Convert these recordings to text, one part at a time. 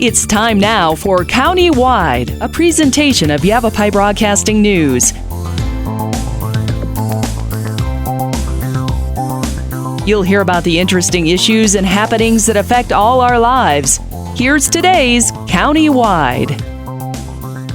It's time now for County-Wide, a presentation of Yavapai Broadcasting News. You'll hear about the interesting issues and happenings that affect all our lives. Here's today's County-Wide.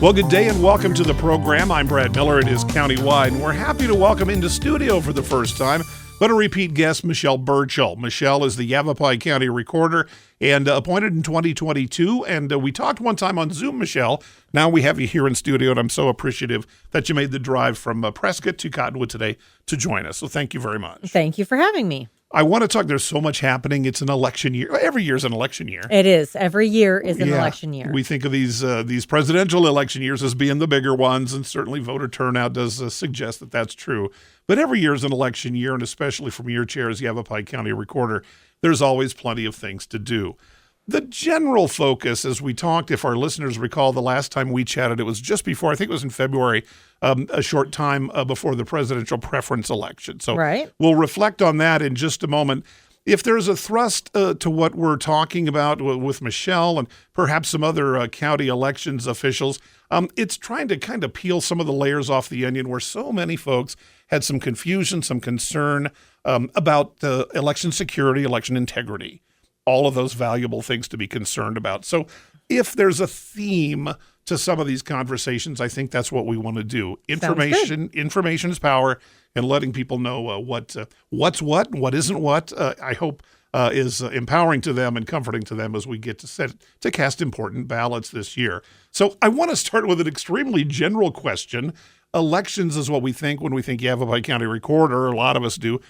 Well, good day and welcome to the program. I'm Brad Miller. It is County-Wide, and we're happy to welcome into studio for the first time, but a repeat guest, Michelle Burchill. Michelle is the Yavapai County Recorder and appointed in 2022, and we talked one time on Zoom, Michelle. Now we have you here in studio, and I'm so appreciative that you made the drive from Prescott to Cottonwood today to join us, so thank you very much. Thank you for having me. I want to talk, there's so much happening. It's an election year. Every year is an election year. It is. Every year is an election year. We think of these presidential election years as being the bigger ones, and certainly voter turnout does suggest that that's true. But every year is an election year, and especially from your chair as Yavapai County Recorder, there's always plenty of things to do. The general focus, as we talked, if our listeners recall the last time we chatted, it was just before, I think it was in February, a short time before the presidential preference election. So We'll reflect on that in just a moment. If there's a thrust to what we're talking about with Michelle and perhaps some other county elections officials, it's trying to kind of peel some of the layers off the onion where so many folks had some confusion, some concern about the election security, election integrity, all of those valuable things to be concerned about. So if there's a theme to some of these conversations, I think that's what we want to do. Information is power, and letting people know what's what isn't what, I hope is empowering to them and comforting to them as we get to cast important ballots this year. So I want to start with an extremely general question. Elections is what we think when we think Yavapai County Recorder. A lot of us do.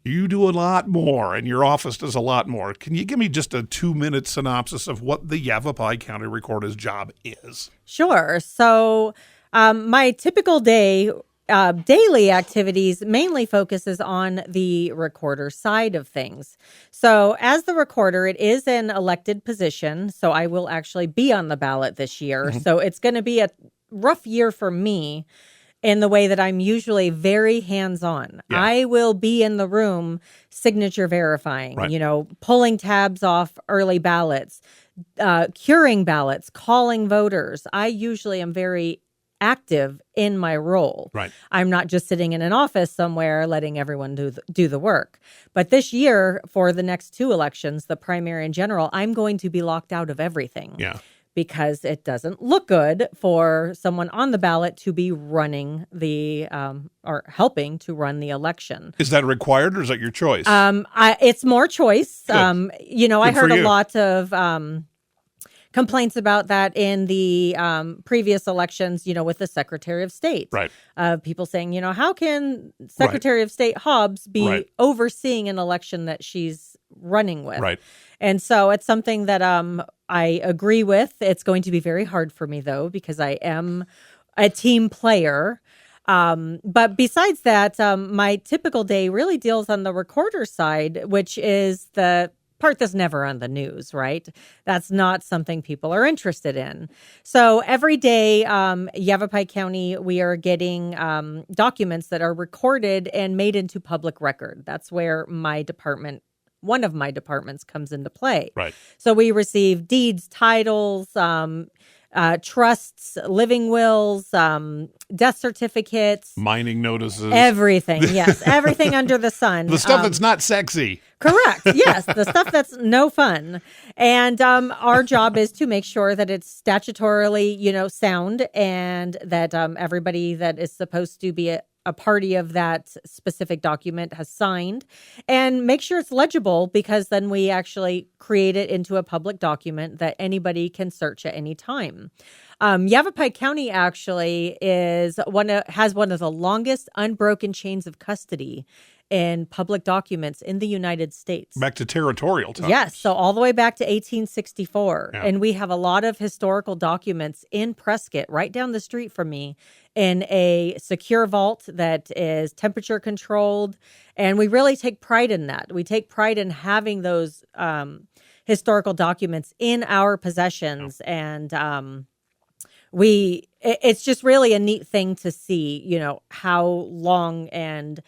You do a lot more, and your office does a lot more. Can you give me just a 2-minute synopsis of what the Yavapai County Recorder's job is? Sure. So my typical day, daily activities mainly focuses on the recorder side of things. So as the recorder, it is an elected position, so I will actually be on the ballot this year. Mm-hmm. So it's going to be a rough year for me in the way that I'm usually very hands-on. Yeah. I will be in the room signature verifying, pulling tabs off early ballots, curing ballots, calling voters. I usually am very active in my role. Right. I'm not just sitting in an office somewhere letting everyone do the work. But this year, for the next 2 elections, the primary and general, I'm going to be locked out of everything. Yeah. Because it doesn't look good for someone on the ballot to be running or helping to run the election. Is that required or is that your choice? It's more choice. Good. I heard a lot of complaints about that in the previous elections, with the Secretary of State. Right. People saying, how can Secretary of State Hobbs be overseeing an election that she's running with? Right. And so it's something that I agree with. It's going to be very hard for me, though, because I am a team player. But besides that, my typical day really deals on the recorder side, which is the part that's never on the news, right? That's not something people are interested in. So every day, Yavapai County, we are getting documents that are recorded and made into public record. That's where one of my departments comes into play. Right. So we receive deeds, titles, trusts, living wills, death certificates. Mining notices. Everything, yes. Everything under the sun. The stuff that's not sexy. Correct. Yes. The stuff that's no fun. And our job is to make sure that it's statutorily, sound, and that everybody that is supposed to be a party of that specific document has signed, and make sure it's legible, because then we actually create it into a public document that anybody can search at any time. Yavapai County actually has one of the longest unbroken chains of custody in public documents in the United States. Back to territorial times. Yes, so all the way back to 1864. Yeah. And we have a lot of historical documents in Prescott, right down the street from me, in a secure vault that is temperature controlled. And we really take pride in that. We take pride in having those historical documents in our possessions. Yeah. And it's just really a neat thing to see, how long and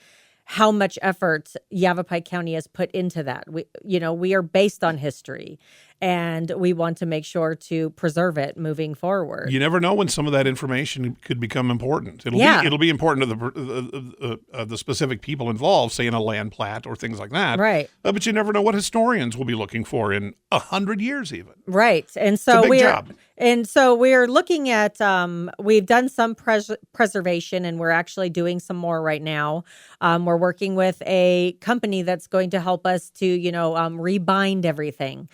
how much effort Yavapai County has put into that. We are based on history. and we want to make sure to preserve it moving forward. You never know when some of that information could become important. It'll be important to the specific people involved, say in a land plat or things like that. Right. But you never know what historians will be looking for in 100 years even. Right. And so it's a big job. And so we're looking at, we've done some preservation, and we're actually doing some more right now. We're working with a company that's going to help us to, rebind everything,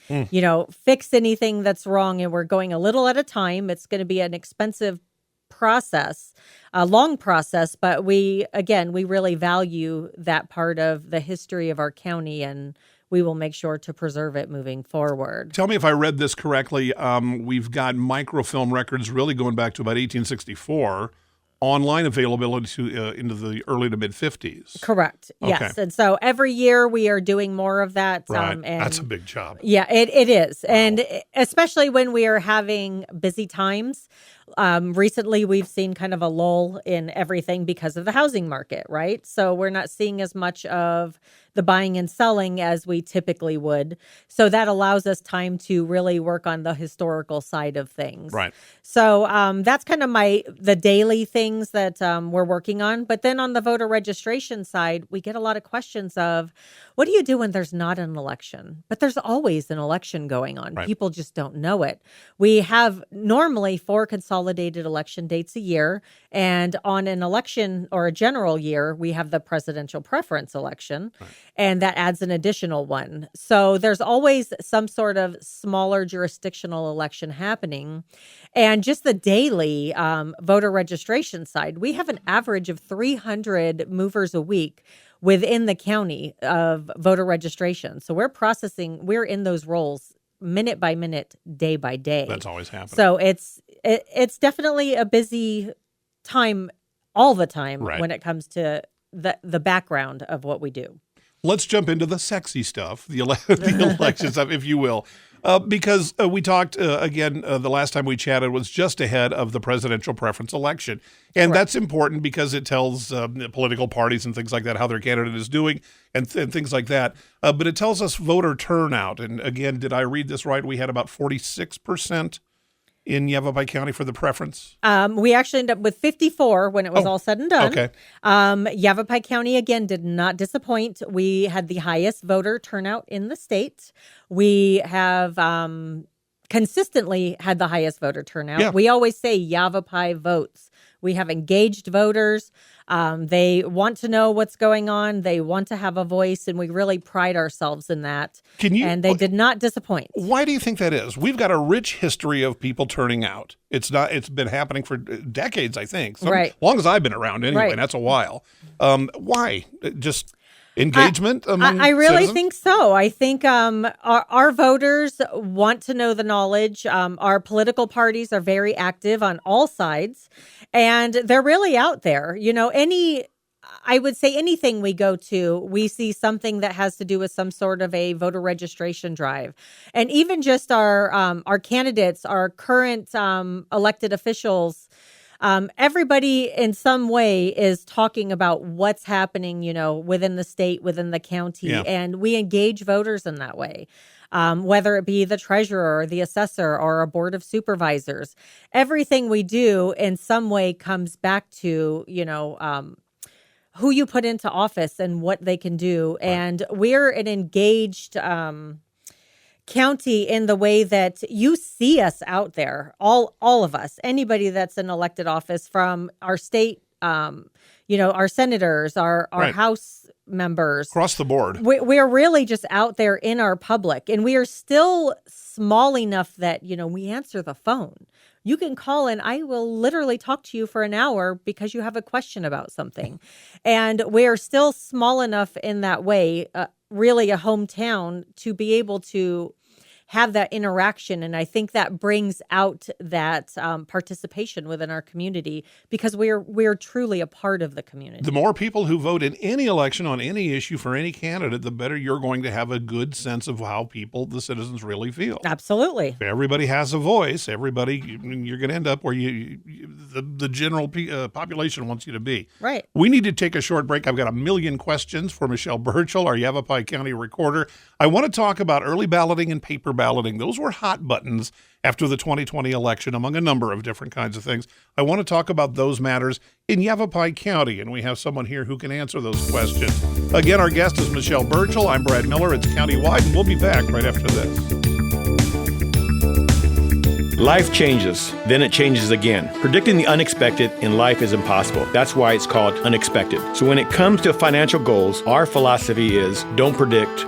fix anything that's wrong. And we're going a little at a time. It's going to be an expensive process, a long process, but we really value that part of the history of our county, and we will make sure to preserve it moving forward. Tell me if I read this correctly. We've got microfilm records really going back to about 1864, online availability to into the early to mid 50s. Correct. Okay. Yes. And so every year we are doing more of that. Right. And that's a big job. Yeah, it is. Wow. And especially when we are having busy times. Recently, we've seen kind of a lull in everything because of the housing market, right? So we're not seeing as much of the buying and selling as we typically would. So that allows us time to really work on the historical side of things. Right. So that's kind of the daily things that we're working on. But then on the voter registration side, we get a lot of questions of, what do you do when there's not an election? But there's always an election going on. Right. People just don't know it. We have normally 4 consolidated election dates a year. And on an election or a general year, we have the presidential preference election. Right. And that adds an additional one. So there's always some sort of smaller jurisdictional election happening. And just the daily voter registration side, we have an average of 300 movers a week within the county of voter registration. So we're in those roles minute by minute, day by day. That's always happening. So it's definitely a busy time all the time right. when it comes to the background of what we do. Let's jump into the sexy stuff, the election stuff, if you will, because we talked, again, the last time we chatted was just ahead of the presidential preference election. And Correct. That's important because it tells political parties and things like that how their candidate is doing and things like that. But it tells us voter turnout. And again, did I read this right? We had about 46% in Yavapai County for the preference? We actually ended up with 54 when it was all said and done. Okay. Yavapai County, again, did not disappoint. We had the highest voter turnout in the state. We have consistently had the highest voter turnout. Yeah. We always say Yavapai votes. We have engaged voters. They want to know what's going on. They want to have a voice, and we really pride ourselves in that. And they did not disappoint. Why do you think that is? We've got a rich history of people turning out. It's been happening for decades, I think. Right. As long as I've been around anyway, Right. and that's a while. Why? Just engagement among I really citizens? think so. I think our voters want to know the knowledge. Our political parties are very active on all sides, and they're really out there. I would say anything we go to, we see something that has to do with some sort of a voter registration drive. And even just our candidates, our current elected officials, everybody in some way is talking about what's happening, within the state, within the county, Yeah. and we engage voters in that way. Whether it be the treasurer or the assessor or a board of supervisors, everything we do in some way comes back to, who you put into office and what they can do. Right. And we're an engaged county in the way that you see us out there, all of us, anybody that's in elected office, from our state, our senators, our Right. House members. Across the board. We're really just out there in our public, and we are still small enough that, we answer the phone. You can call and I will literally talk to you for an hour because you have a question about something. And we're still small enough in that way, really a hometown, to be able to have that interaction. And I think that brings out that participation within our community, because we're truly a part of the community. The more people who vote in any election on any issue for any candidate, the better you're going to have a good sense of how the citizens really feel. Absolutely. If everybody has a voice, you're going to end up where the general population wants you to be. Right. We need to take a short break. I've got a million questions for Michelle Burchill, our Yavapai County recorder. I want to talk about early balloting and paper balloting. balloting. Those were hot buttons after the 2020 election, among a number of different kinds of things. I want to talk about those matters in Yavapai County, and we have someone here who can answer those questions. Again, our guest is Michelle Burchill. I'm Brad Miller. It's Countywide, and we'll be back right after this. Life changes, then it changes again. Predicting the unexpected in life is impossible. That's why it's called unexpected. So when it comes to financial goals, our philosophy is don't predict,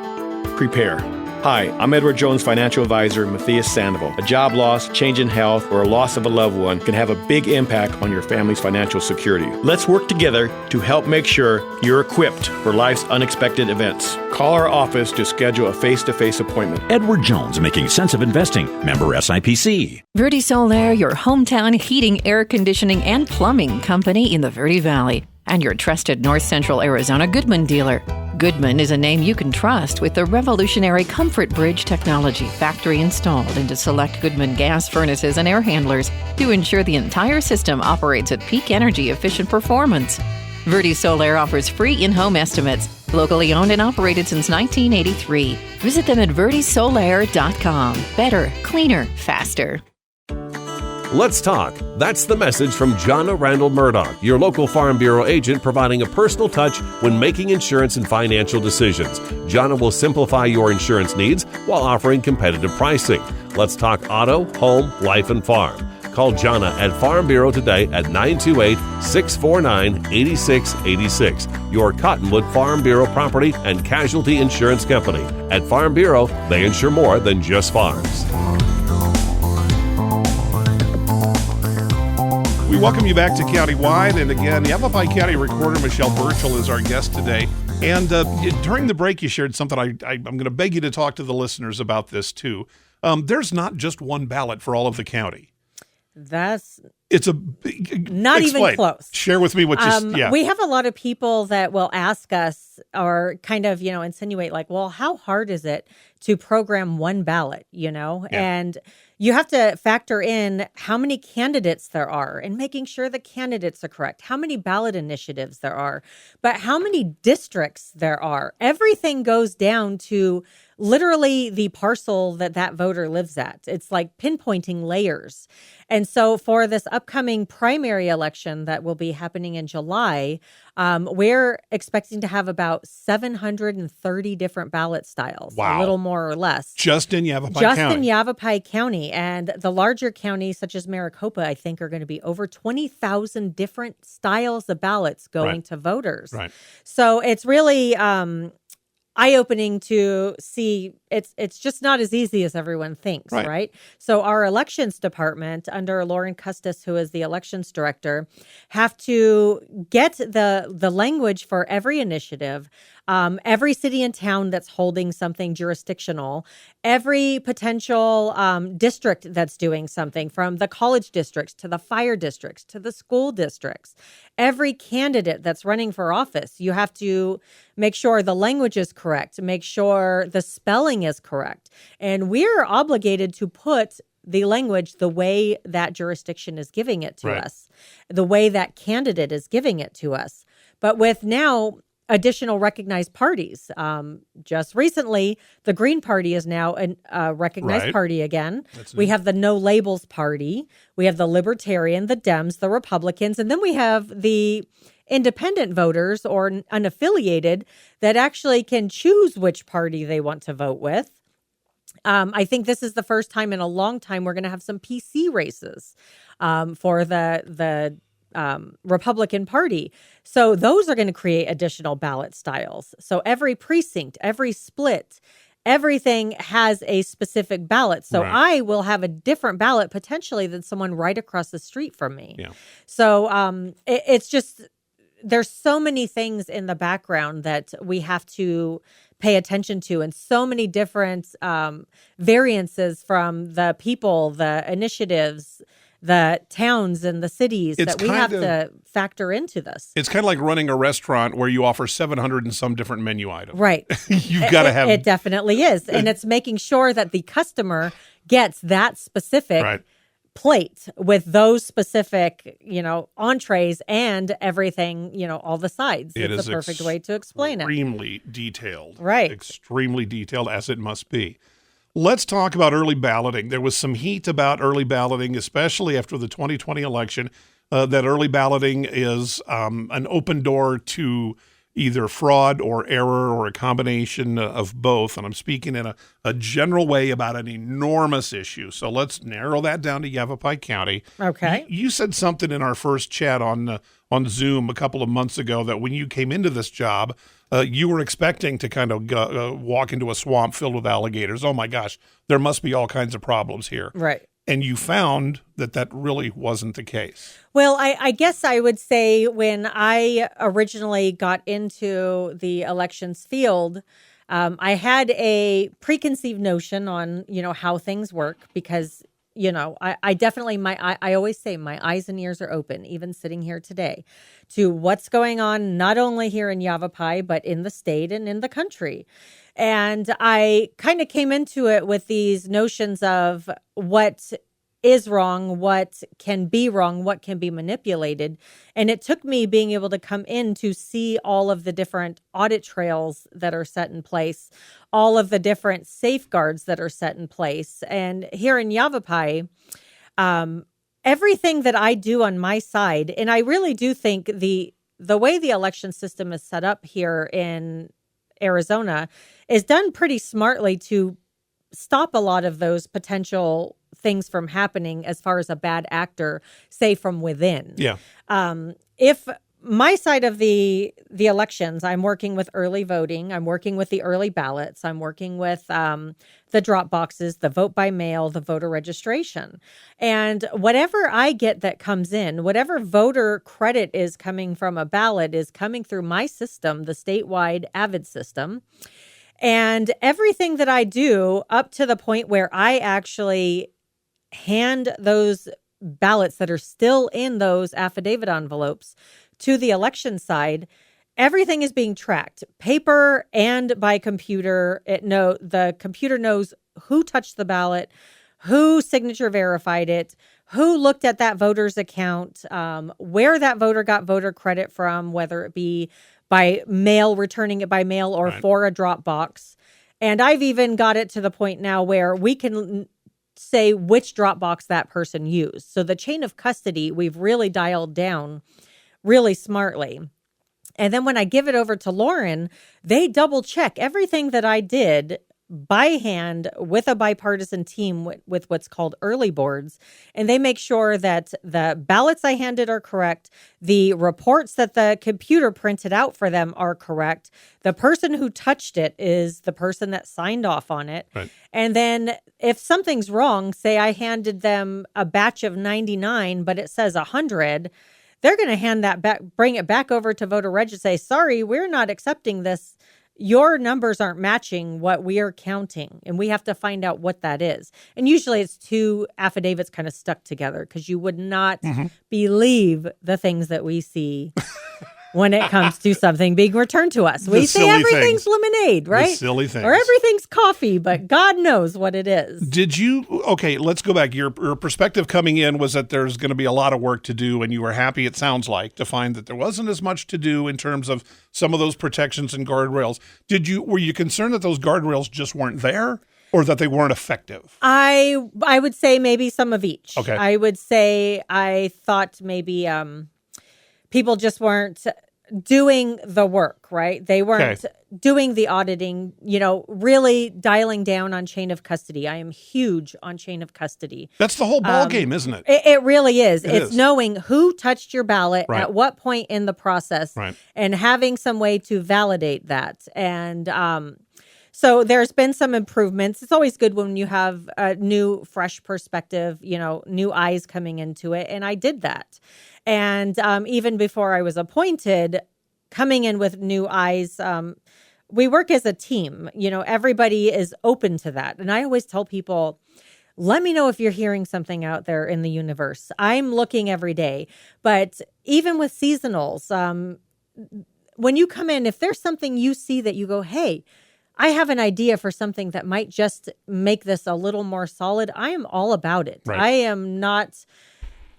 prepare. Hi, I'm Edward Jones financial advisor Matthias Sandoval. A job loss, change in health, or a loss of a loved one can have a big impact on your family's financial security. Let's work together to help make sure you're equipped for life's unexpected events. Call our office to schedule a face-to-face appointment. Edward Jones, making sense of investing. Member SIPC. Verde Solaire, your hometown heating, air conditioning, and plumbing company in the Verde Valley, and your trusted North Central Arizona Goodman dealer. Goodman is a name you can trust with the revolutionary Comfort Bridge technology factory installed into select Goodman gas furnaces and air handlers to ensure the entire system operates at peak energy efficient performance. Verde Solaire offers free in-home estimates, locally owned and operated since 1983. Visit them at verdesolaire.com. Better, cleaner, faster. Let's talk. That's the message from Jonna Randall Murdoch, your local Farm Bureau agent, providing a personal touch when making insurance and financial decisions. Jonna will simplify your insurance needs while offering competitive pricing. Let's talk auto, home, life, and farm. Call Jonna at Farm Bureau today at 928-649-8686. Your Cottonwood Farm Bureau property and casualty insurance company. At Farm Bureau, they insure more than just farms. We welcome you back to Countywide, and again, Yavapai County Recorder Michelle Burchill is our guest today. And during the break, you shared something. I'm going to beg you to talk to the listeners about this too. There's not just one ballot for all of the county. It's not even close. Share with me what you. We have a lot of people that will ask us or kind of insinuate like, well, how hard is it to program one ballot? And you have to factor in how many candidates there are and making sure the candidates are correct, how many ballot initiatives there are, but how many districts there are. Everything goes down to literally the parcel that voter lives at. It's like pinpointing layers. And so for this upcoming primary election that will be happening in July, we're expecting to have about 730 different ballot styles, wow, a little more or less. Just in Yavapai County. And the larger counties, such as Maricopa, I think are going to be over 20,000 different styles of ballots going to voters. Right. So it's really eye-opening to see it's just not as easy as everyone thinks, right? So our elections department, under Lauren Custis, who is the elections director, have to get the language for every initiative, every city and town that's holding something jurisdictional, every potential district that's doing something, from the college districts to the fire districts to the school districts, every candidate that's running for office. You have to make sure the language is correct, make sure the spelling is correct. And we're obligated to put the language the way that jurisdiction is giving it to us, the way that candidate is giving it to us. But with now additional recognized parties, just recently, the Green Party is now a recognized party again. We have the No Labels Party. We have the Libertarian, the Dems, the Republicans, and then we have the independent voters or unaffiliated that actually can choose which party they want to vote with. I think this is the first time in a long time we're going to have some PC races for the Republican Party. So those are going to create additional ballot styles. So every precinct, every split, everything has a specific ballot. So I will have a different ballot potentially than someone right across the street from me. Yeah. So it's just, there's so many things in the background that we have to pay attention to, and so many different variances from the people, the initiatives, the towns and the cities that we have to factor into this. It's kind of like running a restaurant where you offer 700 and some different menu items. Right. You've got to have... It definitely is. And it's making sure that the customer gets that specific plate with those specific, entrees and everything, all the sides. It's the perfect way to explain it. Extremely detailed. Right. Extremely detailed, as it must be. Let's talk about early balloting. There was some heat about early balloting, especially after the 2020 election, that early balloting is an open door to either fraud or error or a combination of both. And I'm speaking in a general way about an enormous issue. So let's narrow that down to Yavapai County. Okay. You said something in our first chat on Zoom a couple of months ago that when you came into this job, you were expecting to kind of walk into a swamp filled with alligators. Oh my gosh, there must be all kinds of problems here. Right. And you found that really wasn't the case. Well, I guess I would say when I originally got into the elections field, I had a preconceived notion on, how things work because, I definitely, I always say my eyes and ears are open, even sitting here today, to what's going on, not only here in Yavapai, but in the state and in the country. And I kind of came into it with these notions of what is wrong, what can be wrong, what can be manipulated. And it took me being able to come in to see all of the different audit trails that are set in place, all of the different safeguards that are set in place. And here in Yavapai, everything that I do on my side, and I really do think the way the election system is set up here in Arizona is done pretty smartly to stop a lot of those potential things from happening as far as a bad actor, say from within. Yeah. If my side of the elections, I'm working with early voting, I'm working with the early ballots, I'm working with the drop boxes, the vote by mail, the voter registration. And whatever I get that comes in, whatever voter credit is coming from a ballot is coming through my system, the statewide AVID system. And everything that I do up to the point where I actually hand those ballots that are still in those affidavit envelopes to the election side, everything is being tracked, paper and by computer. The computer knows who touched the ballot, who signature verified it, who looked at that voter's account, where that voter got voter credit from, whether it be by mail, returning it by mail, or Right. for a drop box. And I've even got it to the point now where we can say which drop box that person used. So the chain of custody, we've really dialed down really smartly. And then when I give it over to Lauren, they double check everything that I did by hand with a bipartisan team with what's called early boards. And they make sure that the ballots I handed are correct. The reports that the computer printed out for them are correct. The person who touched it is the person that signed off on it. Right. And then if something's wrong, say I handed them a batch of 99, but it says 100, they're going to hand that back, bring it back over to voter reg and say, sorry, we're not accepting this. Your numbers aren't matching what we are counting, and we have to find out what that is. And usually it's two affidavits kind of stuck together because you would not believe the things that we see when it comes to something being returned to us. We say everything's things. lemonade, right? The silly things. Or everything's coffee, but God knows what it is. Okay, let's go back. Your perspective coming in was that there's going to be a lot of work to do, and you were happy, it sounds like, to find that there wasn't as much to do in terms of some of those protections and guardrails. Were you concerned that those guardrails just weren't there, or that they weren't effective? I would say maybe some of each. Okay. I would say I thought maybe people just weren't doing the work, right? They weren't doing the auditing, really dialing down on chain of custody. I am huge on chain of custody. That's the whole ball game, isn't it? It really is. It It's is. knowing who touched your ballot Right. at what point in the process, Right. and having some way to validate that. And so there's been some improvements. It's always good when you have a new, fresh perspective, new eyes coming into it. And I did that. And even before I was appointed, coming in with new eyes, we work as a team. Everybody is open to that. And I always tell people, let me know if you're hearing something out there in the universe. I'm looking every day. But even with seasonals, when you come in, if there's something you see that you go, hey, I have an idea for something that might just make this a little more solid, I am all about it. Right. I am not...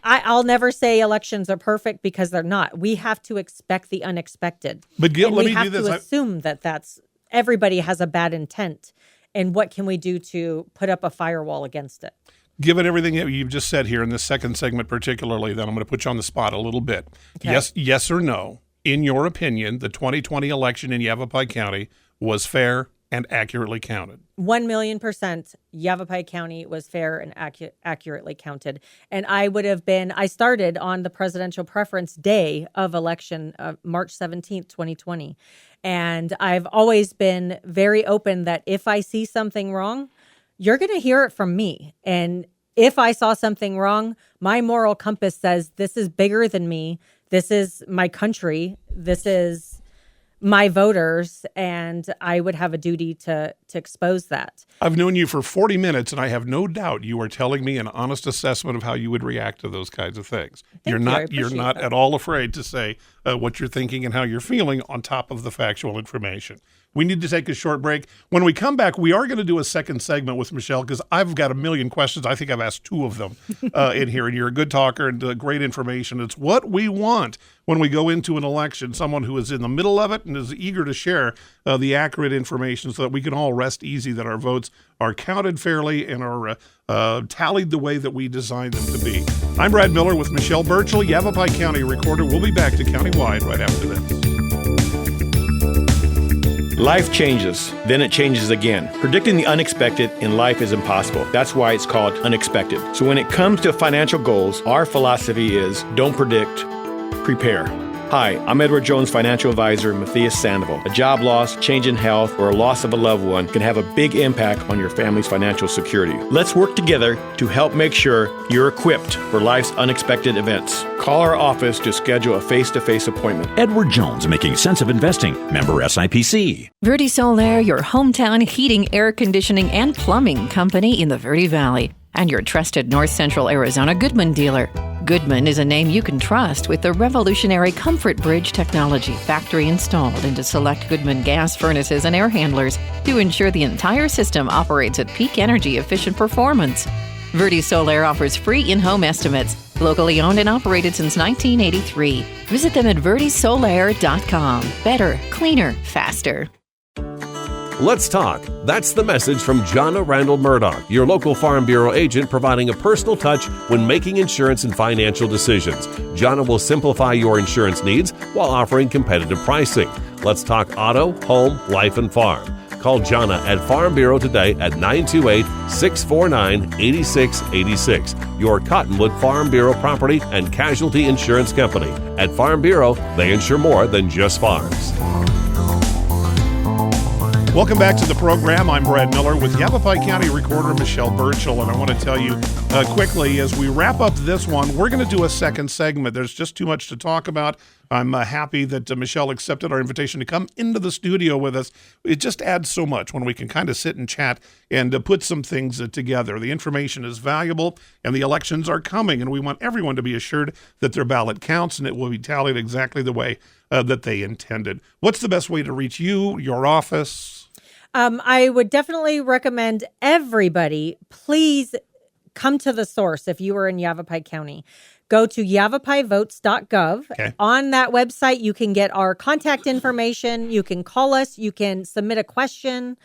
I'll never say elections are perfect because they're not. We have to expect the unexpected. But Gil, and let we me have do this. to assume that everybody has a bad intent. and what can we do to put up a firewall against it. Given everything that you've just said here in this second segment particularly, then I'm going to put you on the spot a little bit. Okay. Yes or no, in your opinion, the 2020 election in Yavapai County was fair and accurately counted? 1,000,000%, Yavapai County was fair and accurately counted. And I started on the presidential preference day of election, March 17th, 2020. And I've always been very open that if I see something wrong, you're going to hear it from me. And if I saw something wrong, my moral compass says this is bigger than me. This is my country. This is my voters, and I would have a duty to expose that. I've known you for 40 minutes, and I have no doubt you are telling me an honest assessment of how you would react to those kinds of things. You're not at all afraid to say what you're thinking and how you're feeling on top of the factual information. We need to take a short break. When we come back, we are going to do a second segment with Michelle because I've got a million questions. I think I've asked 2 of them in here, and you're a good talker and great information. It's what we want when we go into an election, someone who is in the middle of it and is eager to share the accurate information so that we can all rest easy that our votes are counted fairly and are tallied the way that we designed them to be. I'm Brad Miller with Michelle Burchill, Yavapai County Recorder. We'll be back to Countywide right after this. Life changes, then it changes again. Predicting the unexpected in life is impossible. That's why it's called unexpected. So when it comes to financial goals, our philosophy is don't predict, prepare. Hi, I'm Edward Jones financial advisor Matthias Sandoval. A job loss, change in health, or a loss of a loved one can have a big impact on your family's financial security. Let's work together to help make sure you're equipped for life's unexpected events. Call our office to schedule a face-to-face appointment. Edward Jones, making sense of investing. Member SIPC. Verde Solaire, your hometown heating, air conditioning, and plumbing company in the Verde Valley, and your trusted North Central Arizona Goodman dealer. Goodman is a name you can trust with the revolutionary Comfort Bridge technology, factory installed into select Goodman gas furnaces and air handlers to ensure the entire system operates at peak energy efficient performance. Verde Solaire offers free in-home estimates, locally owned and operated since 1983. Visit them at verdesolaire.com. Better, cleaner, faster. Let's talk. That's the message from Jonna Randall Murdoch, your local Farm Bureau agent, providing a personal touch when making insurance and financial decisions. Jonna will simplify your insurance needs while offering competitive pricing. Let's talk auto, home, life, and farm. Call Jonna at Farm Bureau today at 928-649-8686. Your Cottonwood Farm Bureau property and casualty insurance company. At Farm Bureau, they insure more than just farms. Welcome back to the program. I'm Brad Miller with Yavapai County Recorder Michelle Burchill, and I want to tell you quickly as we wrap up this one, we're going to do a second segment. There's just too much to talk about. I'm happy that Michelle accepted our invitation to come into the studio with us. It just adds so much when we can kind of sit and chat and put some things together. The information is valuable, and the elections are coming, and we want everyone to be assured that their ballot counts and it will be tallied exactly the way that they intended. What's the best way to reach you, your office? I would definitely recommend everybody, please come to the source if you are in Yavapai County. Go to yavapaivotes.gov. Okay. On that website, you can get our contact information. You can call us. You can submit a question.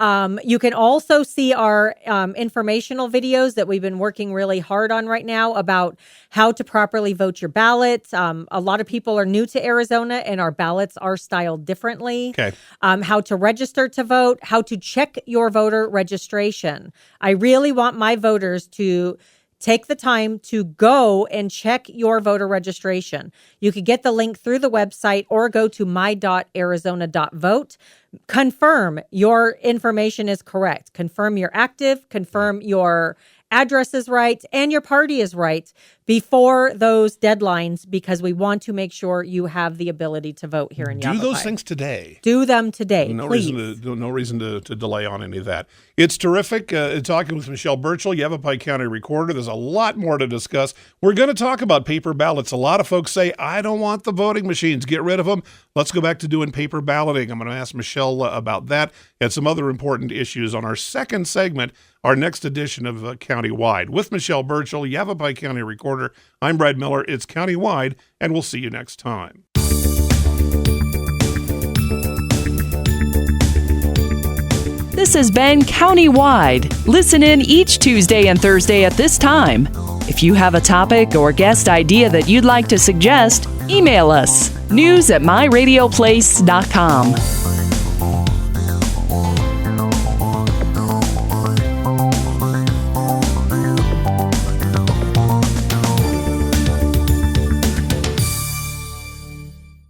You can also see our informational videos that we've been working really hard on right now about how to properly vote your ballot. A lot of people are new to Arizona and our ballots are styled differently. Okay. How to register to vote, how to check your voter registration. I really want my voters to take the time to go and check your voter registration. You could get the link through the website or go to my.arizona.vote. Confirm your information is correct. Confirm you're active. Confirm your address is right and your party is right before those deadlines, because we want to make sure you have the ability to vote here in Yavapai. Do those things today. Do them today, No please. reason to delay on any of that. It's terrific talking with Michelle Burchill, Yavapai County Recorder. There's a lot more to discuss. We're going to talk about paper ballots. A lot of folks say, I don't want the voting machines. Get rid of them. Let's go back to doing paper balloting. I'm going to ask Michelle about that and some other important issues on our second segment, our next edition of Countywide. With Michelle Burchill, Yavapai County Recorder, I'm Brad Miller. It's Countywide, and we'll see you next time. This has been Countywide. Listen in each Tuesday and Thursday at this time. If you have a topic or guest idea that you'd like to suggest, email us, news@myradioplace.com.